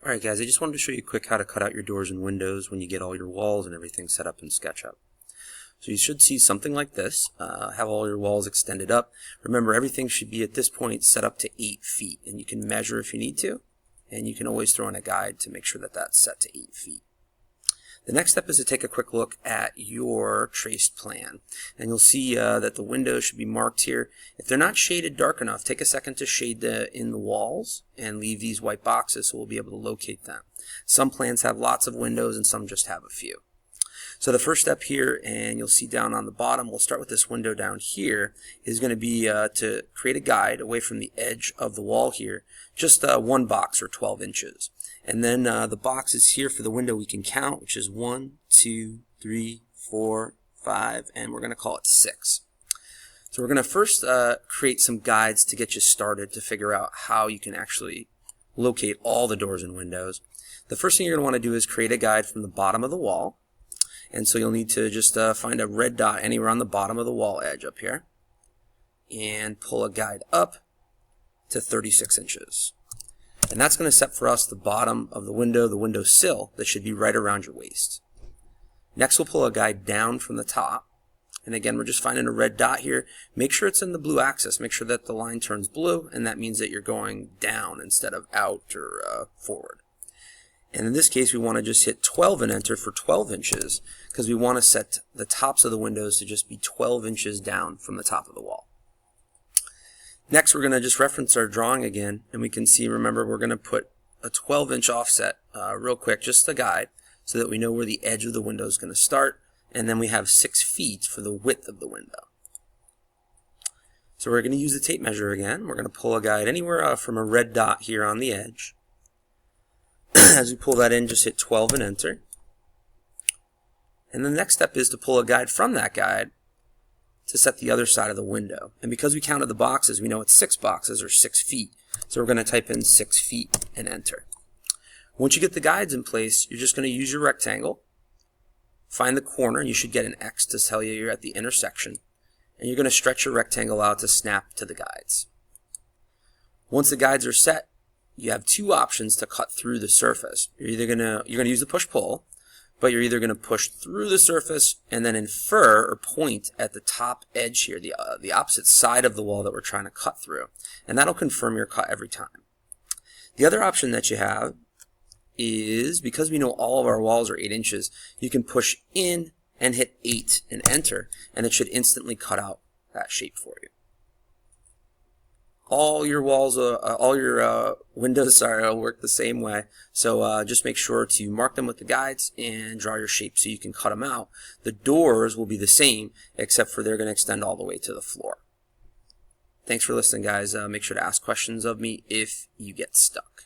Alright guys, I just wanted to show you quick how to cut out your doors and windows when you get all your walls and everything set up in SketchUp. So you should see something like this, have all your walls extended up. Remember, everything should be at this point set up to 8 feet, and you can measure if you need to, and you can always throw in a guide to make sure that that's set to 8 feet. The next step is to take a quick look at your traced plan, and you'll see that the windows should be marked here. If they're not shaded dark enough, take a second to shade in the walls and leave these white boxes so we'll be able to locate them. Some plans have lots of windows and some just have a few. So the first step here, and you'll see down on the bottom, we'll start with this window down here, is going to be to create a guide away from the edge of the wall here, just one box or 12 inches. And then the boxes here for the window we can count, which is 1, 2, 3, 4, 5, and we're going to call it 6. So we're going to first create some guides to get you started to figure out how you can actually locate all the doors and windows. The first thing you're going to want to do is create a guide from the bottom of the wall. And so you'll need to just find a red dot anywhere on the bottom of the wall edge up here and pull a guide up to 36 inches. And that's going to set for us the bottom of the window sill that should be right around your waist. Next we'll pull a guide down from the top. And again, we're just finding a red dot here. Make sure it's in the blue axis. Make sure that the line turns blue, and that means that you're going down instead of out or forward. And in this case, we want to just hit 12 and enter for 12 inches because we want to set the tops of the windows to just be 12 inches down from the top of the wall. Next, we're going to just reference our drawing again, and we can see, remember, we're going to put a 12-inch offset real quick, just a guide, so that we know where the edge of the window is going to start, and then we have 6 feet for the width of the window. So we're going to use the tape measure again. We're going to pull a guide anywhere from a red dot here on the edge. As we pull that in, just hit 12 and enter. And the next step is to pull a guide from that guide to set the other side of the window. And because we counted the boxes, we know it's 6 boxes or 6 feet. So we're going to type in 6 feet and enter. Once you get the guides in place, you're just going to use your rectangle, find the corner, and you should get an X to tell you you're at the intersection. And you're going to stretch your rectangle out to snap to the guides. Once the guides are set, you have 2 options to cut through the surface. You're going to use the push-pull, but you're either going to push through the surface and then infer or point at the top edge here, the opposite side of the wall that we're trying to cut through, and that'll confirm your cut every time. The other option that you have is, because we know all of our walls are 8 inches, you can push in and hit 8 and enter, and it should instantly cut out that shape for you. All your walls, all your windows will work the same way. So just make sure to mark them with the guides and draw your shape so you can cut them out. The doors will be the same, except for they're going to extend all the way to the floor. Thanks for listening, guys. Make sure to ask questions of me if you get stuck.